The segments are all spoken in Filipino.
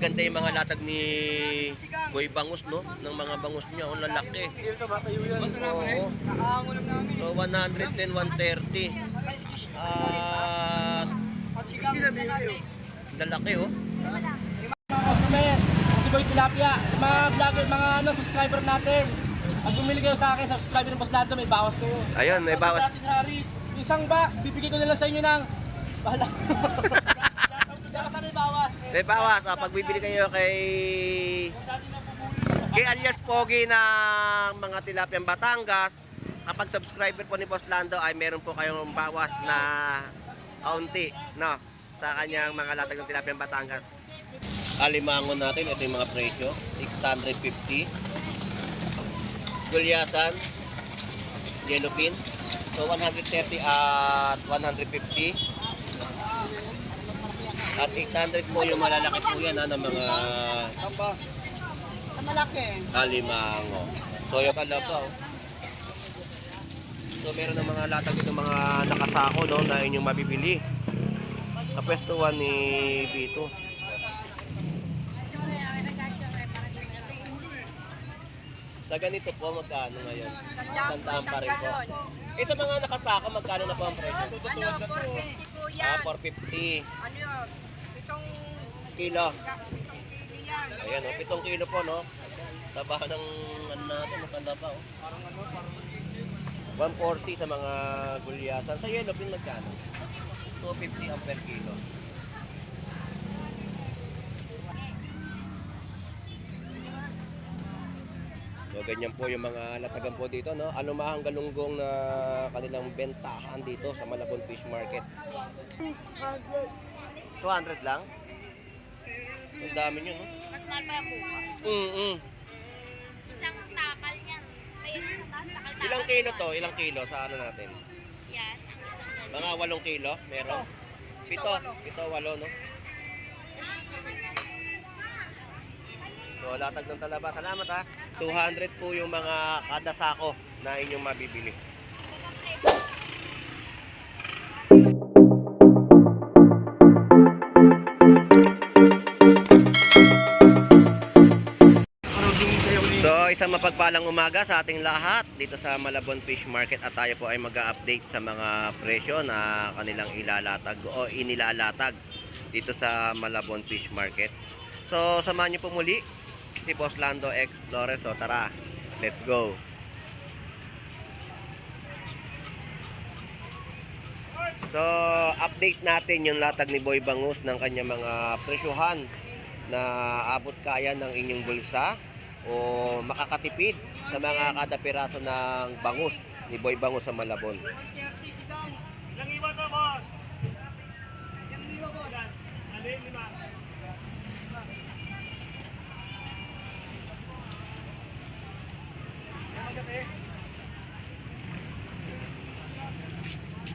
Ganda yung mga latag ni Boy Bangus, no? Ng mga bangus niya, ang lalaki. Oo. So 110, 130. At lalaki, oh. Mga customer, si Boy Tilapia, mga vlogger, mga subscriber natin. Pag bumili kayo sa akin, subscriber ng Boss Lando, may bawas kayo. Ayun, may bawas. Sa ating hari, isang box, bibigay ko na lang sa inyo ng bahala. May bawas. May bawas. Pag bibili kayo kay alias Pogi ng mga Tilapia Batangas, kapag subscriber po ni Boss Lando ay meron po kayong bawas na kaunti, no? Sa kanyang mga latag ng Tilapia Batangas. Alimango natin, ito yung mga presyo, 650. Gulyasan, yellowfin, so 130 at 150. At 800 po yung malalaki po yan, ng mga Sa malaki. alimango. So yung kalabaw. So meron ng mga latag dito, mga nakasako, no, na inyong mabibili. Kapwestuhan ni Vito. Sa ganito po, magkano ngayon? Sandaan pa rin po. Ito mga nakasako, magkano na po ang presyo? Ano, 450 po yan. 450 Ano yun? Isang kilo. kilo yan. Ayan, 7 kilo po, no? Taba ng ano natin, matanda pa, oh. 140 sa mga gulyasan. Sa yellowfin magkano? 250 ang per kilo. So ganyan po yung mga latagan po dito, no? Alumahang galunggong na kanilang bentahan dito sa Malabon Fish Market. 200 lang? Ang dami nyo, no? Mas mahal pa yung bukas. Isang takal yan. Ayun, takal-takal. Ilang kilo to? Ilang kilo sa ano natin? Yan, ang isang Mga 8 kilo? Meron? 7, 8, no? So, latag ng talaba. Salamat, ha. 200 po yung mga kada sako na inyong mabibili. So, isang mapagpalang umaga sa ating lahat dito sa Malabon Fish Market, at tayo po ay mag-update sa mga presyo na kanilang ilalatag o inilalatag dito sa Malabon Fish Market. So, samahan niyo po muli si Boss Lando X Flores. So, tara, let's go. So, update natin yung latag ni Boy Bangus ng kanyang mga presyuhan na abot kaya ng inyong bulsa o makakatipid sa mga kada piraso ng bangus ni Boy Bangus sa Malabon.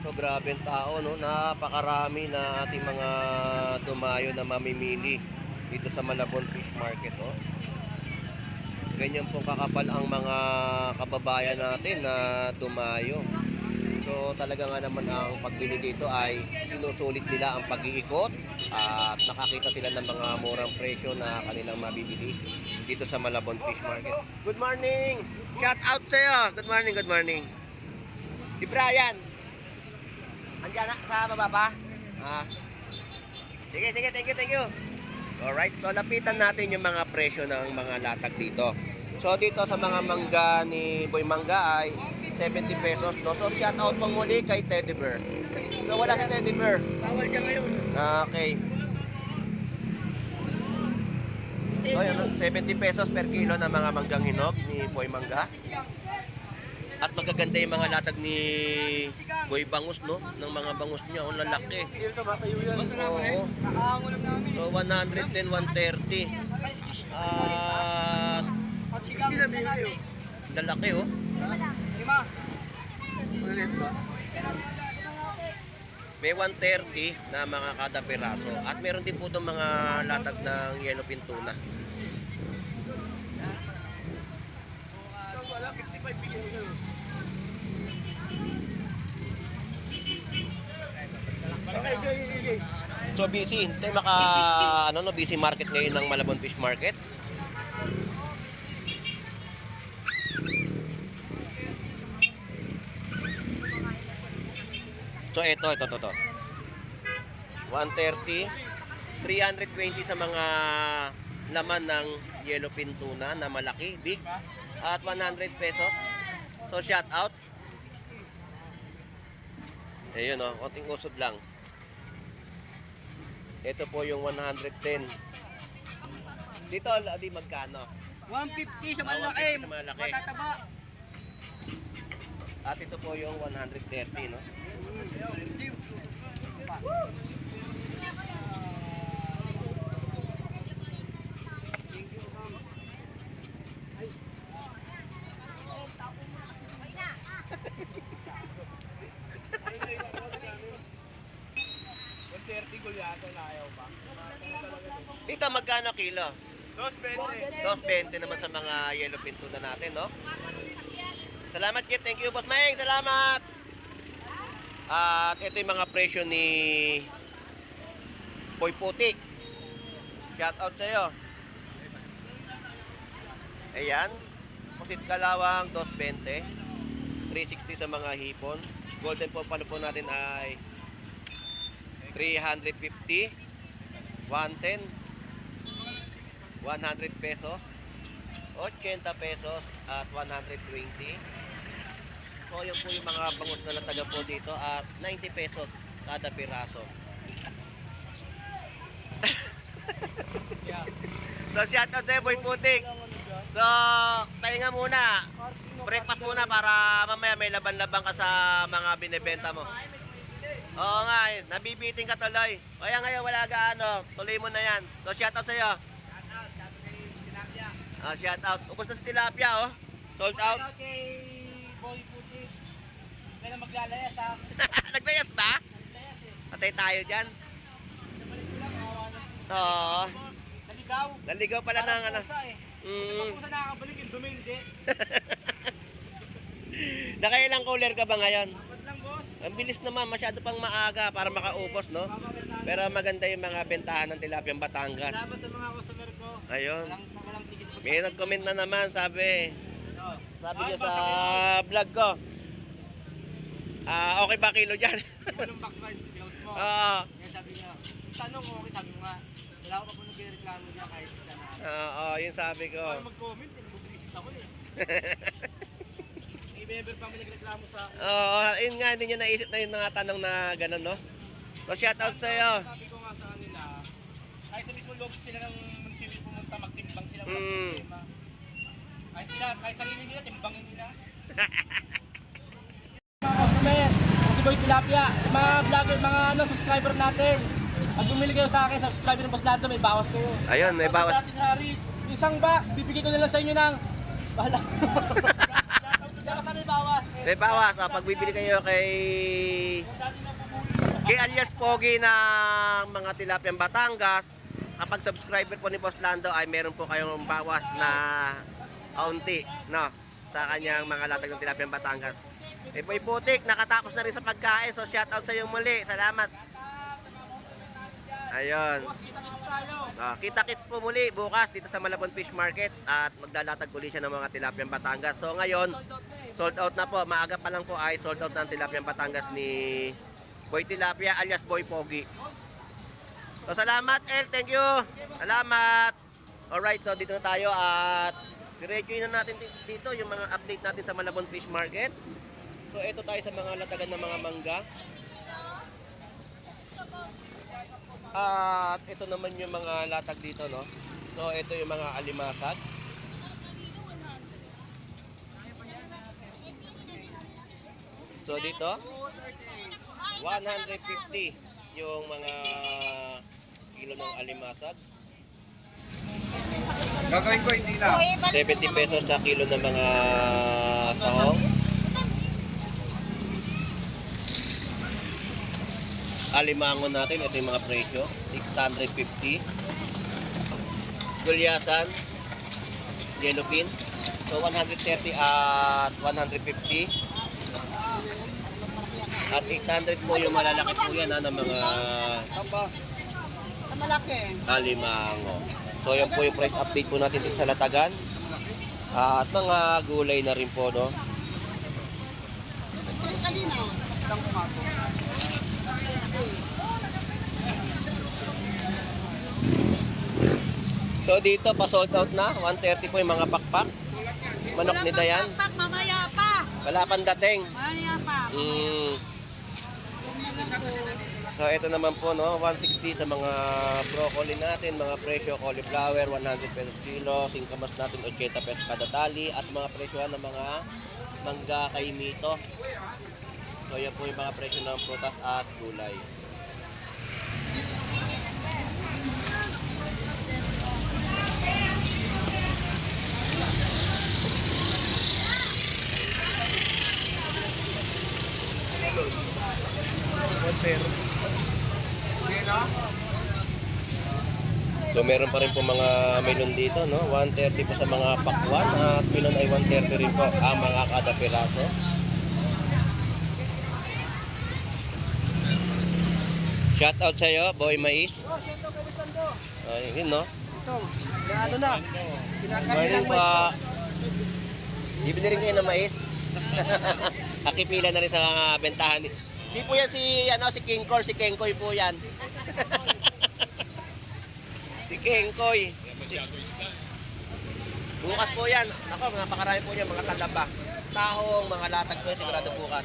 So grabe ang tao, no? Napakarami na ating mga dumayo na mamimili dito sa Malabon Fish Market, oh. Ganyan po kakapal ang mga kababayan natin na dumayo. So talaga nga naman ang pagbili dito ay sinusulit nila ang pag-iikot at nakakita sila ng mga murang presyo na kanilang mabibili dito sa Malabon Fish Market. Good morning! Shout out sa'yo! Good morning, good morning! Si Brian! Andiyan na sa baba pa? Sige, thank you. Alright, so lapitan natin yung mga presyo ng mga latag dito. So dito sa mga mangga ni Boy Mangga ay 70 pesos, no? So shout out pang muli kay Teddy Bear. So wala si Teddy Bear. Bawal siya ngayon. Okay. So yan, 70 pesos per kilo ng mga manggang hinog ni Boy Mangga. At magaganda yung mga latag ni Boy Bangus, no? Ng mga bangus niya, ang lalaki. Oo. So 110, 130. At lalaki, oh. May 130 na mga kada piraso. At meron din po itong mga latag ng yellowfin tuna. So busy, ito yung busy market ngayon ng Malabon Fish Market. So ito. 130, 320 sa mga laman ng yellowfin tuna na malaki, big, at 100 pesos. So shout out. Ayun konting usod lang. Ito po yung 110. Dito, di magkano? 150 sa 150 sa malaki. Matataba. At ito po yung 130, no? Dito magkano kilo? 2.20 naman sa mga yellowfin tuna natin, no? Salamat, Kip. Thank you, Boss Maeng. Salamat. At ito yung mga presyo ni Boy Putik. Shout out sa'yo. Ayan. Pusit kalawang, 2.20. 360 sa mga hipon. Golden po palo po natin ay 350. 110. 100 pesos. 80 pesos at 120. So yun po yung mga bangus na lataga po dito at 90 pesos kada piraso. So shout out sa'yo, Boy Putik. So pahinga muna. Breakfast muna para mamaya may laban-laban ka sa mga binibenta mo. Oo nga, nabibiting ka tuloy. Kaya ngayon wala gaano, tuloy mo na yan. So shout out sa'yo. Shout out. Ubos na sa tilapia, oh. Sold out. Kay Boy Putik. Kaya na maglalayas ha. Naglayas ba? Maglayas eh. Patay tayo dyan. Nabalik ko lang, kawawa na. Oo. Naligaw. Naligaw pala ng ano. Pusa eh. Ito pusa nakakabalik, yung dumi hindi. Nakailang cooler ka ba ngayon? Dapat lang boss. Ang bilis naman, masyado pang maaga para makaubos, no? Pero maganda yung mga bentahan ng tilapiang Batangas. Dapat sa mga customer ko. Ayun. Walang tigis pag- May nag-comment na naman, sabi niya sa basa vlog ko. Okay ba kilo dyan? Walang box ride, close mo. Oo. Kaya sabi niya, tanong ko, okay, sabi mo nga, wala ko pa po nagreklamo niya kahit isa na. Oo, yun sabi ko. Kaya mag-comment, mag-visit ako eh. I-member pa may nagreklamo sa akin. Oo, yun nga, hindi niya naisip na yung mga tanong na gano'n, no? So, shout out sa'yo. Sabi ko nga sa kanila, kahit sa mismo loob sila ng munisipyo pumunta, magtimbang sila, Mm. walang problema. Kahit sarili nila, timbangin nila. Mga customer, si Boy Tilapia, mga vlogger, mga subscriber natin. Pag bumili kayo sa akin, subscriber ng Boss Lando, may bawas kayo. Ayun, may bawas. Dating hari, isang box, bibigay ko na lang sa inyo ng... Bahala. Dapat sa may bawas. May bawas. Pag bibili kayo kay alias Pogi ng mga tilapiang Batangas, kapag subscriber po ni Boss Lando ay meron po kayong bawas na kaunti, no? Sa kanyang mga latag ng tilapiang Batangas. Boy Putik, nakatapos na rin sa pagkain. So shout out sa iyo muli. Salamat. Ayun. Kita-kits po muli bukas dito sa Malabon Fish Market at maglalatag uli siya ng mga tilapiang Batangas. So ngayon, sold out na po. Maaga pa lang po ay sold out ng tilapiang Batangas ni Boy Tilapia alias Boy Pogi. So salamat, El. Thank you. Salamat. Alright, so dito na tayo at diretsuin na natin dito yung mga update natin sa Malabon Fish Market. So ito tayo sa mga latagan ng mga mangga. At ito naman yung mga latag dito, no? So ito yung mga alimasag. So dito 150 yung mga kilo ng alimasag. Gagawin ko hindi na. 70 pesos sa kilo ng mga tahong. Alimango natin, ito yung mga presyo. 650. Gulyasan. Yellowfin. So 130 at 150. At 800 po yung malalaki po yan ng mga Malaki. Alimango. So yan po yung price update po natin dito sa Latagan. At mga gulay na rin po, no? Kanina. So dito pa sold out na, 130 po yung mga pakpak. Manok ni Dayan. Pak, mamaya pa. Wala pang dating. Mamaya pa. So ito naman po, no, 160 sa mga broccoli natin, mga presyo cauliflower 100 pesos kilo, singkamas natin 80 pesos kada tali at mga presyohan ng mga mangga kay Mito. So yan po yung mga presyo ng prutas at gulay. So meron pa rin po mga melon dito, no? 130 po sa mga pakwan at melon ay 130 rin po ang mga kada piraso. Shout out sa iyo, Boy Mais. Oh, siyento kami sando. Ay, yun, no? Ito, na ano na. Kinakain Morning lang po. mais. Bibili rin kayo ng mais. Nakipila na rin sa mga bentahan. Di po yan si Kingkoy, si Kengkoy po yan. Si Kengkoy. Bukas po yan. Ako, napakarami po yan, mga talaba. Tahong, mga latag po yan, sigurado bukas.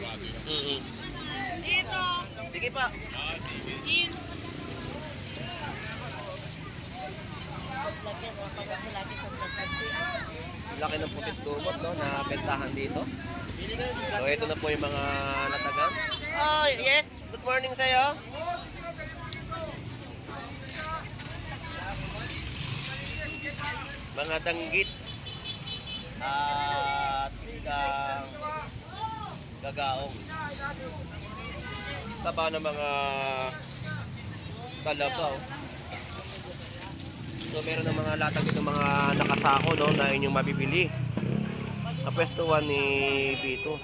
Dito. Sige pa. In. Laki ng putit kumot, no, na bentahan dito. So, ito na po yung mga latagan. Oh, yes. Good morning sa'yo. Mga danggit. At isang gagaong. Taba ng mga kalabaw. So meron ng mga latag dito mga nakasako, no, na inyong mabibili. Kapwestuhan ni Vito.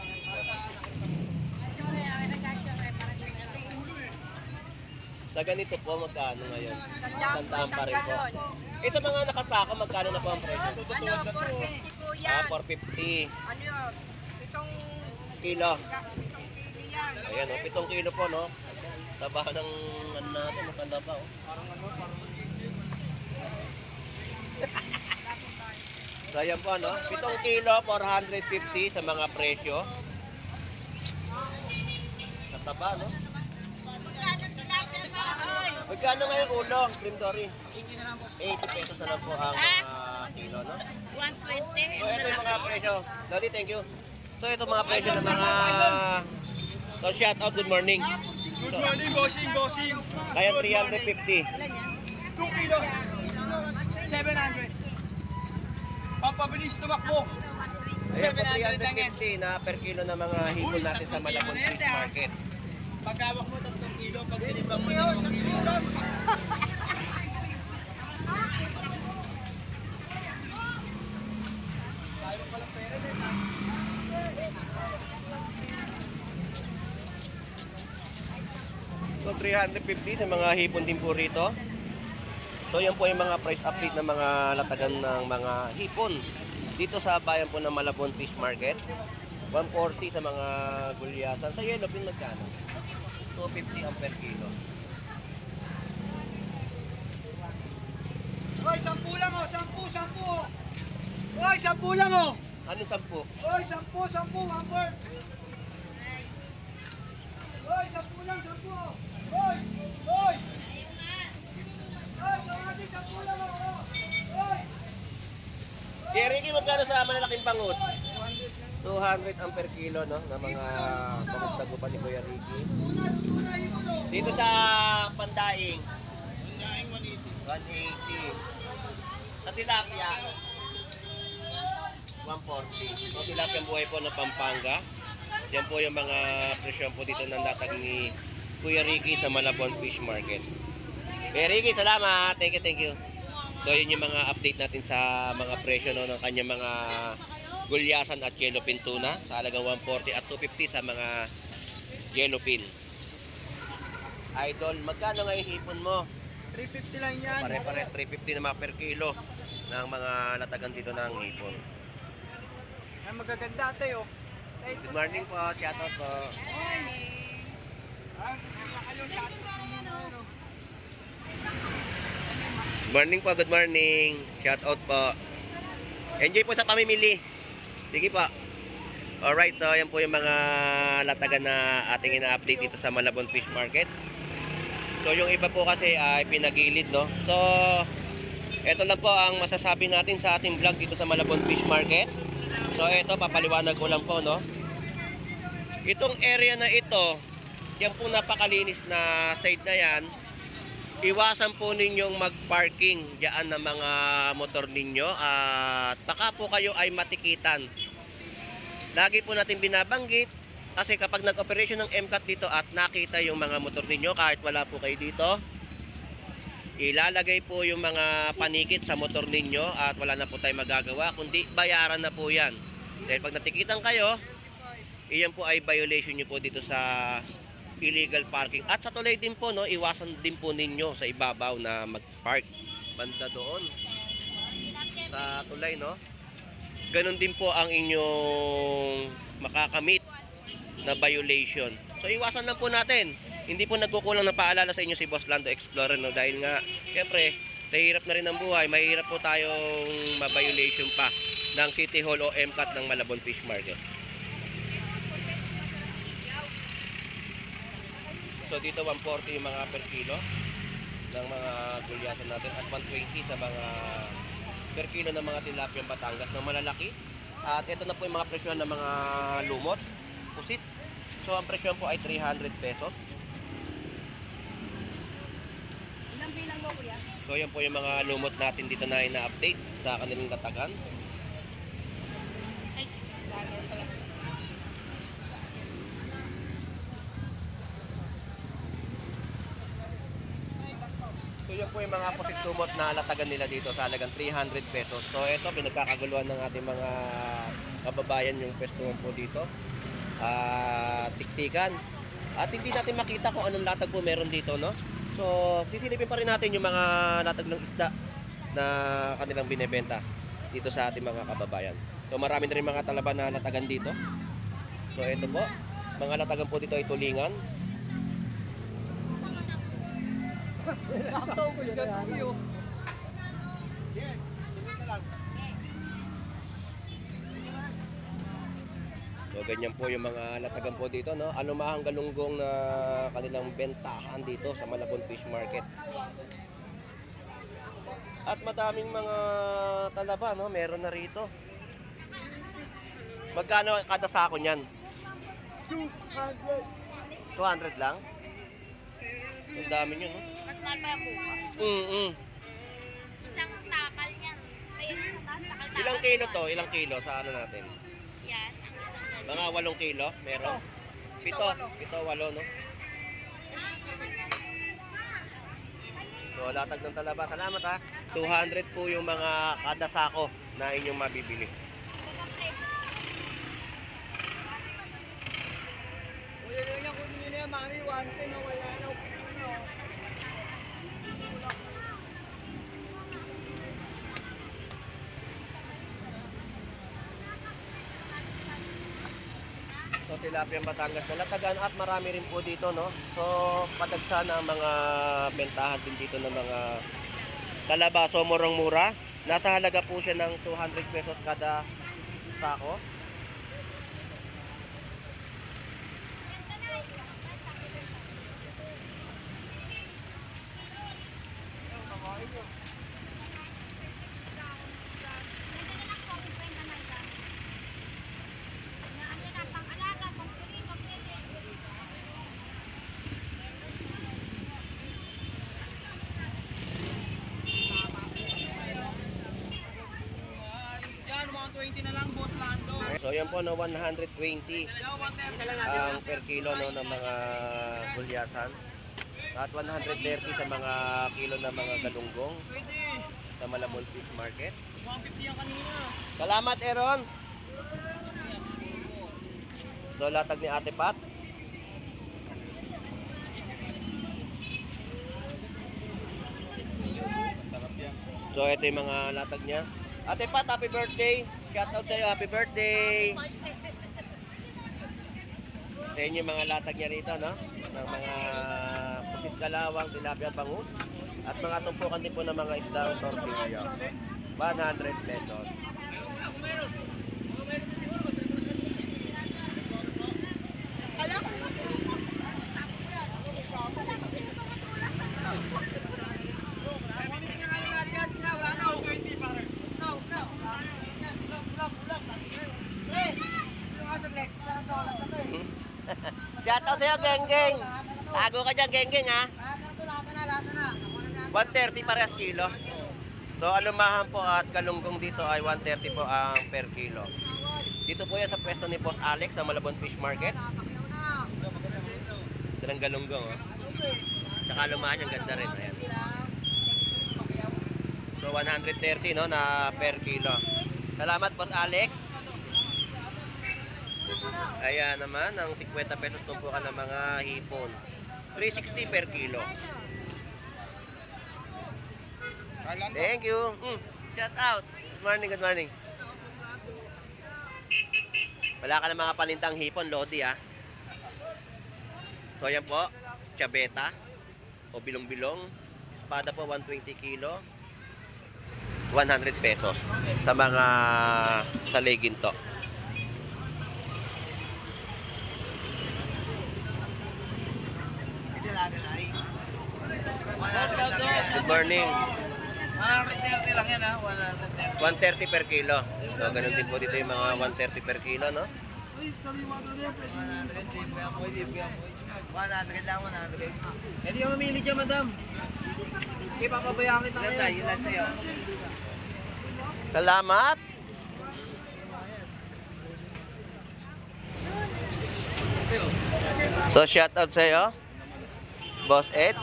Sa ganito po, magkano ngayon? Tandaan pa rin po. Ito mga nakasako, magkano na po ang presyo? Ano, 450 po yan. 450 Ano yun? Isang kilo. kilo yan. Ayan, 7 kilo po, no? Taba ng ano natin, matanda pa, oh. So ayan po, no? 7 kilo, 450 sa mga presyo. Kataba, no? Magkano ngayon ulo, Cream Dory? 80 pesos na lang po ang kilo, no? 120. So ito yung mga presyo. Lodi, thank you. So ito mga presyo ng mga... So shout out, good morning. Good morning, bossing, bossing. Kaya 350. 2 kilos. 700. Pampabilis tumakbo. Ayan po, 350 na per kilo na mga hipon natin sa Malabon Fish Market. Pagkawak mo 3 kilo, pag sinimbang mo 1 kilo. So 350 sa mga hipon din po rito. So yan po yung mga price update ng mga latagan ng mga hipon dito sa bayan po ng Malabon Fish Market. 140 sa mga gulyasan. Sa yellowfin magkano? 250 ang per kilo. Hoy, 10 lang oh, 10. Hoy, 10 lang oh. Ano 10? Hoy, 10, 1 word. Hoy, 10 lang, 10. Hoy, hoy. Hoy, tawagin 10 lang oh. Hoy. Kaya Ricky, magkano sa malalaking bangus? 200 ang per kilo, no? Na mga bangus tagupan ni Kuya Ricky. Dito sa Pandaing. Pandaing 180. Sa tilapia, 140. So tilapia ang buhay po ng Pampanga. Yan po yung mga presyon po dito ng latag ni Kuya Ricky sa Malabon Fish Market. Kuya Ricky, salamat. Thank you. So yun yung mga update natin sa mga presyo, no, ng kanyang mga gulyasan at yellowfin tuna sa halagang 140 at 250 sa mga yellowfin. Idol, magkano ngayon hipon mo? 350 lang yan. Pare-pares 350 naman per kilo ng mga latagan dito ng hipon. Ay, magaganda tayo. Good morning po, shoutout po. Good morning po, good morning. Shoutout po. Enjoy po sa pamimili. Sige po. Alright, so yan po yung mga latagan na ating ina-update dito sa Malabon Fish Market. So yung iba po kasi ay pinagilid, no? So, ito lang po ang masasabi natin sa ating vlog dito sa Malabon Fish Market. So ito, papaliwanag ko lang po, no? Itong area na ito, yan po napakalinis na side na yan. Iwasan po ninyong mag-parking diyan ng mga motor ninyo at baka po kayo ay matikitan. Lagi po natin binabanggit kasi kapag nag-operation ng MCAT dito at nakita yung mga motor ninyo kahit wala po kayo dito, ilalagay po yung mga panikit sa motor ninyo at wala na po tayong magagawa kundi bayaran na po yan. Dahil pag natikitan kayo, iyan po ay violation nyo po dito sa illegal parking. At sa tulay din po, no, iwasan din po ninyo sa ibabaw na mag-park banda doon sa tulay, no. Ganon din po ang inyong makakamit na violation. So iwasan lang po natin. Hindi po nagkukulang ng paalala sa inyo si Boss Lando Explorer, no, dahil nga siyempre sa hirap na rin ng buhay, mahirap po tayong ma-violation pa ng City Hall o MCAT ng Malabon Fish Market. So dito 140 yung mga per kilo ng mga gulyasan natin at 120 sa mga per kilo ng mga tilapia Batangas ng malalaki. At ito na po yung mga presyon ng mga lumot, pusit. So ang presyon po ay 300 pesos. Ilang bilang mo, kuya? So yan po yung mga lumot natin dito na ina-update sa kanilang katagan. Ay, sisilagan pala. So yan po yung mga pusit lumot na latagan nila dito sa halagang 300 pesos. So ito, pinagkakaguluhan ng ating mga kababayan yung pwestuhan po dito. Tiktikan. At hindi natin makita kung anong latag po meron dito, no? So, sisilipin pa rin natin yung mga latag ng isda na kanilang binebenta dito sa ating mga kababayan. So, marami na rin mga talaba na latagan dito. So, ito po. Mga latagan po dito ay tulingan. So ganyan po yung mga latagan po dito, no? Alumahang galunggong na kanilang bentahan dito sa Malabon Fish Market. At madaming mga talaba, no? Meron na rito. Magkano kada sako niyan? 200 lang? Ang dami nyo, no? Mas mahal pa yung bukas. Isang takal yan. Ayun yung taas, takal-takal. Ilang kilo to? Ilang kilo sa ano natin? Yan, ang isang ganyan. Mga 8 kilo? Meron? 7, 8, no? So, latag ng talaba. Salamat, ha? 200 po yung mga kada sako na inyong mabibili. Kuya lang yan, kunin nyo na yan, mami. 110 na wala na. So, tilapia Batangas na latagan at marami rin po dito, no? So, padagsan ang mga bentahan din dito ng mga talaba. So, murang-mura. Nasa halaga po siya ng 200 pesos kada sako. Yan, 120 na lang, Boss Lando. So, yan po, no? 120 Yan, 130 lang natin. ang per kilo, no, ng mga gulyasan. At 130 sa mga kilo ng mga galunggong Pwede. sa Malabon Fish Market. 150 yan kanina. Salamat, Aaron! So, latag ni Ate Pat. So, ito yung mga latag niya. Ate Pat, happy birthday. Shout out sa'yo, happy birthday. Sa inyo yung mga latag niya rito, no? Ng mga pusit kalawang, tilapia bangus. At mga tumpukan din po ng mga isdang tortilla. 100 pesos. Shout out sa'yo, Geng-Geng. Tago ka dyan, Geng-Geng, ha? 130 parehas kilo. So, alumahan po at galunggong dito ay 130 po ang per kilo. Dito po yan sa pwesto ni Boss Alex sa Malabon Fish Market. Ito ng galunggong, oh. Tsaka alumahan yung ganda rin. Ayan. So, 130, no, na per kilo. Salamat, Boss Alex. Ayan naman, ang 50 pesos tumpukan ng mga hipon. 360 per kilo. Thank you. Shout out. Good morning, good morning. Wala ka ng mga palintang hipon, Lodi, ha? So, yan po. Chabeta. O bilong-bilong. Espada po, 120 kilo. 100 pesos. Sa mga saligin to. Good morning. 130 lang yan ha, 130. 130 per kilo. So, ganun din po dito yung mga 130 per kilo, no? 100 lang, 100. Hindi yung mamili dyan, madam. Hindi pa pabayaan kita ngayon. Ilan sa'yo? Salamat! So, shout out sa'yo, Boss Ed.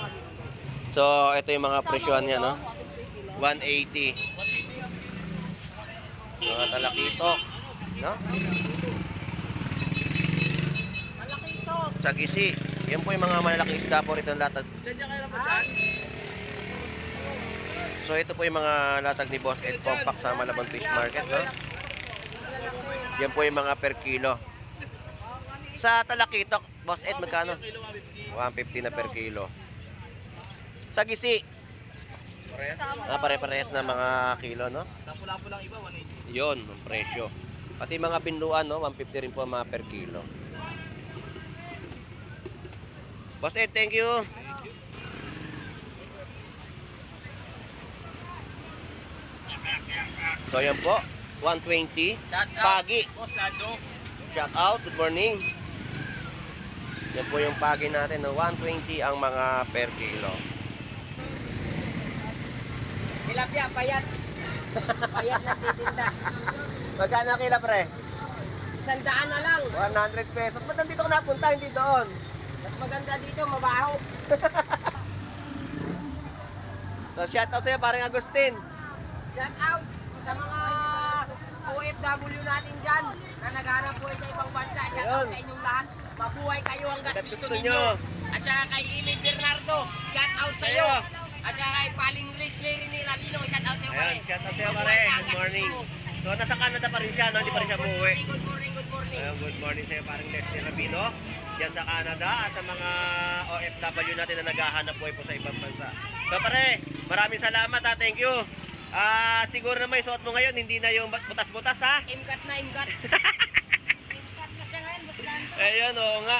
So, ito yung mga presyohan niya, no? 180. Mga talakitok, no? Sagisi. Yan po yung mga malalaking isda po rito ng latag. So, ito po yung mga latag ni Boss Ed Compact sa Malabon Fish Market, no? Yan po yung mga per kilo. Sa talakitok, Boss Ed, magkano? 150 na per kilo. Sagisi. Pare-parehas na mga kilo, no? Lapu-lapu lang iba, 180. Yun, ang presyo. Pati mga binluan, no? 150 rin po mga per kilo. Boss Ed, thank you. So, yan po. 120. Pagi. Boss Lado. Shout out. Good morning. Yan po yung pagi natin, no? 120 ang mga per kilo. Tilapia, payat. Payat na titinda. Magkano kila, pre? 100 na lang. 100 pesos. Ba't nandito ka napunta? Hindi doon. Mas maganda dito, mabaho. So, shout out sa'yo, parang Agustin. Shout out sa mga OFW natin dyan na naghanap buhay sa ibang bansa. Shout out Ayun. sa inyong lahat. Mabuhay kayo hanggat Hanggat gusto gusto ninyo. nyo. At saka kay Ili Bernardo, shout out sa iyo. At saka kay Paling Leslie ni Rabino, shout out sa iyo pare. Ayan, shout out sa'yo, Mabuhay pare. ka Good hanggat morning. gusto mo. So, nasa Canada pa rin siya, no? Hindi pa rin siya umuwi. Good morning, good morning. Ayun, good morning sa'yo, parang Leslie Rabino. Diyan sa Canada at sa mga OFW natin na naghahanap buhay po sa ibang bansa. So, pare, maraming salamat, ha. Thank you. Siguro naman yung suot mo ngayon, hindi na yung butas-butas, ha? Imgat na imgat. Cut na siya ngayon, Boss Lando. Ayun, oo nga.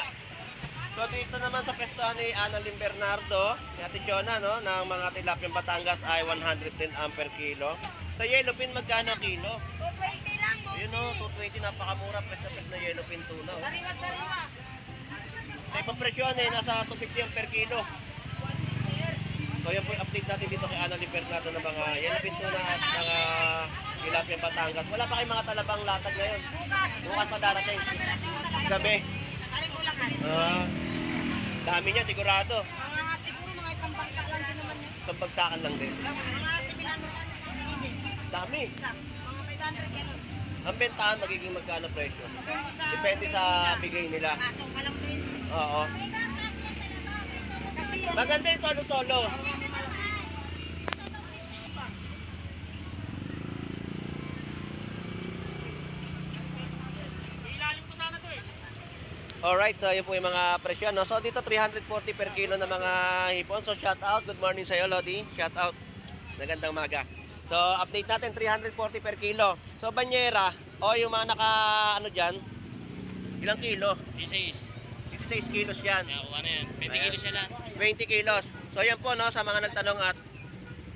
So dito naman sa pwestuhan ni Annalyn Bernardo, ni Ate Chona, no, ng mga tilapyang Batangas ay 110 per kilo. Sa yellowfin magkano kilo? 220 lang, Boss. Ayun, no, 220, napakamura, pwes na yellowfin tuna. Oh. Sariwa. Sa ibang presyon nasa 250 per kilo. So yan po yung update natin dito kay Annalyn Bernardo ng mga yellowfin tuna at mga tilapyang Batangas. Wala pa kayong mga talabang latag ngayon. Bukas pa darating. Gabi. Dami niya, sigurado. Siguro mga isang bagsak lang din naman yun. Sa bagsakan lang din. Mga similar pieces. Dami. Mga 500 ganun. Ang bentahan magiging magkano presyo? Depende Depende sa bigay nila. Patong ka lang din. Oo. Kasi yun. Maganda yung solo-solo. Alright, so yun po yung mga presyo, no? So dito 340 per kilo na mga hipon. So shout out, good morning sa iyo, Lodi. Shout out, magandang maga. So update natin, 340 per kilo. So banyera, o yung mga naka, ano dyan, ilang kilo? 16. 16 kilos yan. Kaya kuha na yan. 20 Ayan. kilos yan lang. 20 kilos. So yan po, no, sa mga nagtanong at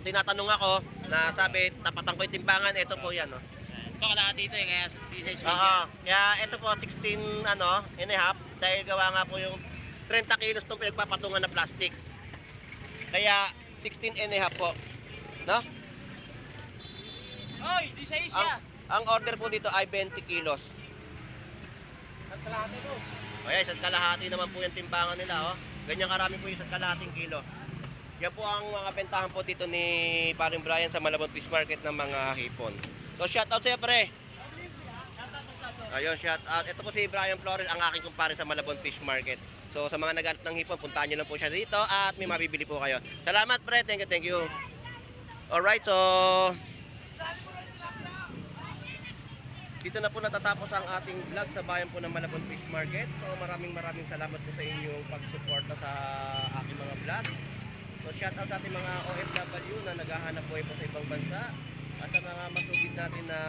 tinatanong ako, na sabi, tapatan ko yung timbangan, ito po yan, no. Ito kalahati ito eh, kaya 16 weight Oo, yan. kaya ito po 16 ano, and a half dahil gawa nga po yung 30 kilos itong pinagpapatungan na plastic. Kaya 16 and a half po. No? Oy, 16 Ang order po dito ay 20 kilos. At kalahati boss. O yan, isang kalahati naman po yung timbangan nila. Oh. Ganyan karami po yung isang kalahating kilo. Yan po ang mga bentahan po dito ni Paring Brian sa Malabon Fish Market ng mga hipon. So shout out sa'yo pre. Ayun, shout out. Ito po si Brian Flores, ang aking kumpare sa Malabon Fish Market. So sa mga naghanap ng hipon, puntahan nyo lang po siya dito at may mabibili po kayo. Salamat pre, thank you, thank you. Alright, so dito na po natatapos ang ating vlog sa bayan po ng Malabon Fish Market. So maraming salamat po sa inyong pagsuporta sa aking mga vlog. So shout out sa ating mga OFW na naghahanap buhay po sa ibang bansa. At sa mga masugid natin na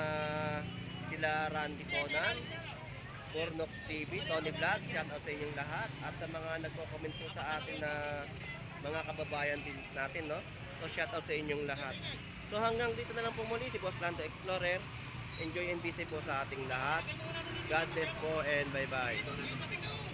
sila Randy Conan, Bornok TV, Tony Vlog, shout out sa inyong lahat. At sa mga nagko-comment po sa atin na mga kababayan din natin, no? So shout out sa inyong lahat. So hanggang dito na lang po muli si Boss Lando Explorer. Enjoy and be safe po sa ating lahat. God bless po and bye-bye.